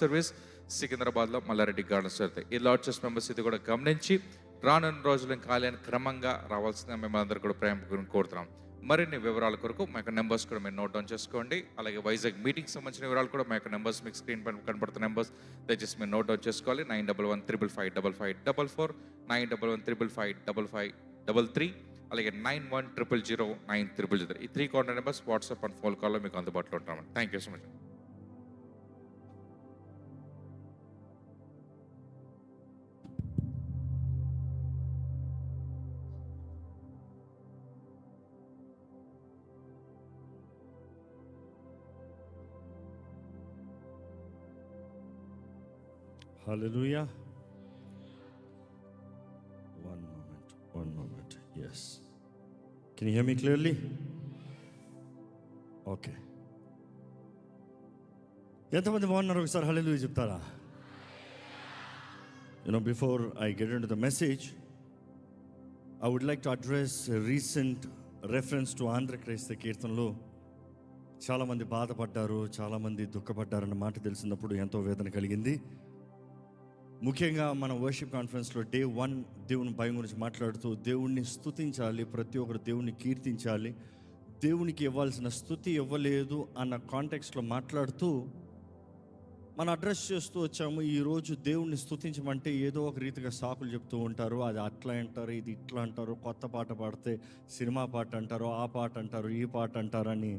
Service సికింద్రాబాద్లో Mallareddy gardens జరుగుతాయి. ఈ లార్డ్ చర్చ్ మెంబర్స్ ఇది కూడా గమనించి రానున్న రోజులు ఖాళీ క్రమంగా రావాల్సిందిగా మిమ్మల్ని అందరూ కూడా ప్రేమ కోరుతున్నాం. మరిన్ని వివరాల కొరకు మా యొక్క నెంబర్స్ కూడా మీరు నోట్ డౌన్ చేసుకోండి. అలాగే వైజాగ్ మీటింగ్కి సంబంధించిన వివరాలు కూడా మా యొక్క నెంబర్స్ మీకు స్క్రీన్ పైన కనబడుతున్న నెంబర్స్ దయచేసి మీరు నోట్ డౌన్ చేసుకోవాలి. 9115555544, 9115555533, అలాగే 91000900. ఈ 3 contact numbers WhatsApp and phone కాల్లో మీకు అందుబాటులో ఉంటామండి. Thank you so much. Hallelujah. One moment. Yes. Can you hear me clearly? Okay. ఎంతమంది బాగున్నారు? ఒకసారి హల్లెలూయా చెప్తారా? Before I get into the message, I would like to address a recent reference to Andhra క్రైస్తవ కీర్తనలో చాలామంది బాధపడ్డారు, చాలామంది దుఃఖపడ్డారన్న మాట తెలిసినప్పుడు ఎంతో వేదన కలిగింది. ముఖ్యంగా మన వర్షిప్ కాన్ఫరెన్స్లో డే 1 దేవుని భయం గురించి మాట్లాడుతూ దేవుణ్ణి స్తుతించాలి, ప్రతి ఒక్కరు దేవుణ్ణి కీర్తించాలి, దేవునికి ఇవ్వాల్సిన స్తుతి ఇవ్వలేదు అన్న కాంటెక్స్ట్లో మాట్లాడుతూ మనం అడ్రస్ చేస్తూ వచ్చాము. ఈరోజు దేవుణ్ణి స్తుతించమంటే ఏదో ఒక రీతిగా సాకులు చెప్తూ ఉంటారు. అది అట్లా అంటారు, ఇది ఇట్లా అంటారు, కొత్త పాట పాడితే సినిమా పాట అంటారు, ఆ పాట అంటారు, ఈ పాట అంటారని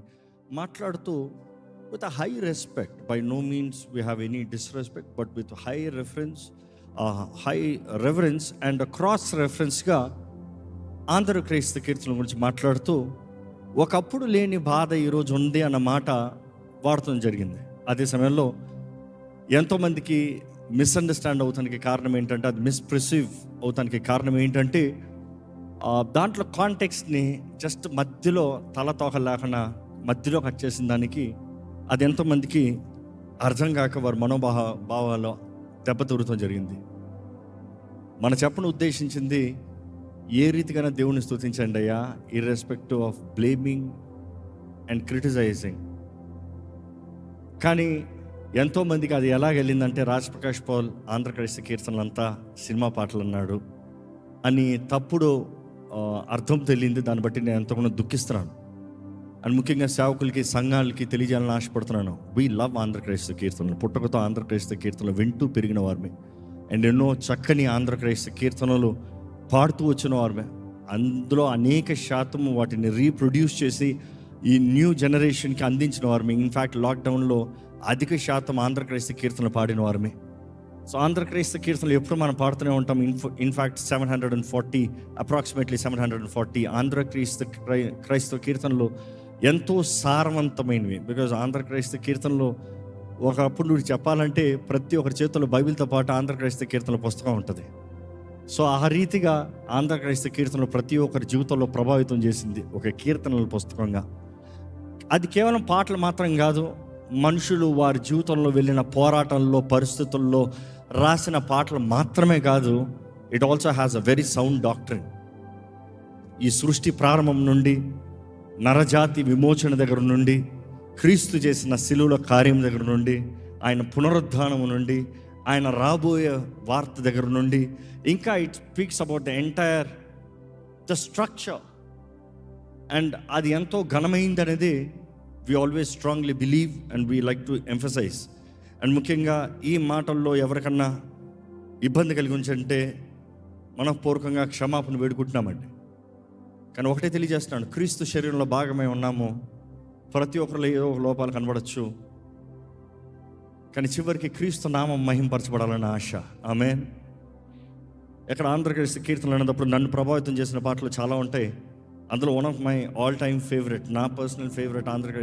మాట్లాడుతూ with a high respect, by no means we have any disrespect, but with high reverence and a cross reference గా ఆంధ్ర క్రైస్తవ కీర్తనల గురించి మాట్లాడుతూ ఒకప్పుడు లేని బాధ ఈరోజు ఉంది అన్న మాట వాడటం జరిగింది. అదే సమయంలో ఎంతోమందికి మిస్అండర్స్టాండ్ అవుతానికి కారణం ఏంటంటే, అది మిస్ప్రిసీవ్ అవుతానికి కారణం ఏంటంటే దాంట్లో కాంటెక్స్ట్ని జస్ట్ మధ్యలో తలతోక లేకుండా మధ్యలో కట్ చేసిన దానికి అది ఎంతోమందికి అర్థం కాక వారి భావాల్లో దెబ్బతూరటం జరిగింది. మన చెప్పను ఉద్దేశించింది ఏ రీతిగానే దేవుని స్తుతించండి అయ్యా, irrespective of blaming and criticising. కానీ ఎంతోమందికి అది ఎలా వెళ్ళిందంటే, రాజ్ ప్రకాష్ పాల్ ఆంధ్ర క్రైస్తవ కీర్తనలంతా సినిమా పాటలు అన్నాడు అని తప్పుడు అర్థం తెలియంది. దాన్ని బట్టి నేను ఎంతగానో దుఃఖిస్తున్నాను. అండ్ ముఖ్యంగా సేవకులకి, సంఘాలకి తెలియజేయాలని ఆశపడుతున్నాను. వీ లవ్ ఆంధ్ర క్రైస్తవ కీర్తనలు. పుట్టకతో ఆంధ్ర క్రైస్తవ కీర్తనలు వింటూ పెరిగిన వారిమే, అండ్ ఎన్నో చక్కని ఆంధ్ర క్రైస్తవ కీర్తనలు పాడుతూ వచ్చిన వారిమే. అందులో అనేక శాతం వాటిని రీప్రొడ్యూస్ చేసి ఈ న్యూ జనరేషన్కి అందించిన వారిమే. ఇన్ఫ్యాక్ట్ లాక్డౌన్లో అధిక శాతం ఆంధ్ర క్రైస్తవ కీర్తనలు పాడిన వారిమే. సో ఆంధ్ర క్రైస్తవ కీర్తనలు ఎప్పుడు మనం పాడుతూనే ఉంటాం. ఇన్ఫ్యాక్ట్ 740 అప్రాక్సిమేట్లీ 740 ఆంధ్ర క్రైస్తవ కీర్తనలు ఎంతో సారవంతమైనవి. బికాజ్ ఆంధ్ర క్రైస్తవ కీర్తనలో ఒకప్పుడు నువ్వు చెప్పాలంటే ప్రతి ఒక్కరి చేతుల్లో బైబిల్తో పాటు ఆంధ్ర క్రైస్తవ కీర్తనల పుస్తకం ఉంటుంది. సో ఆ రీతిగా ఆంధ్ర క్రైస్తవ కీర్తనలు ప్రతి ఒక్కరి జీవితంలో ప్రభావితం చేసింది ఒక కీర్తనల పుస్తకంగా. అది కేవలం పాటలు మాత్రం కాదు, మనుషులు వారి జీవితంలో వెళ్ళిన పోరాటంలో, పరిస్థితుల్లో రాసిన పాటలు మాత్రమే కాదు, it also has a very sound doctrine. ఈ సృష్టి ప్రారంభం నుండి, నరజాతి విమోచన దగ్గర నుండి, క్రీస్తు చేసిన శిలువల కార్యం దగ్గర నుండి, ఆయన పునరుద్ధానము నుండి, ఆయన రాబోయే వార్త దగ్గర నుండి, ఇంకా it speaks about the entire the structure. And అది ఎంతో ఘనమైంది అనేది we always strongly believe and we like to emphasize. And ముఖ్యంగా ఈ మాటల్లో ఎవరికన్నా ఇబ్బంది కలిగి ఉంచంటే మనఃపూర్వకంగా క్షమాపణ వేడుకుంటున్నామండి. కానీ ఒకటే తెలియజేస్తున్నాను, క్రీస్తు శరీరంలో భాగమై ఉన్నాము. ప్రతి ఒక్కరిలో ఏదో ఒక లోపాలు కనబడచ్చు, కానీ చివరికి క్రీస్తు నామం మహింపరచబడాలన్న ఆశ. ఆమేన్. ఎక్కడ ఆంధ్ర క్రైస్తవ కీర్తనలు అన్నప్పుడు నన్ను ప్రభావితం చేసిన పాటలు చాలా ఉంటాయి. అందులో one of my all time favourite, నా పర్సనల్ ఫేవరెట్ ఆంధ్ర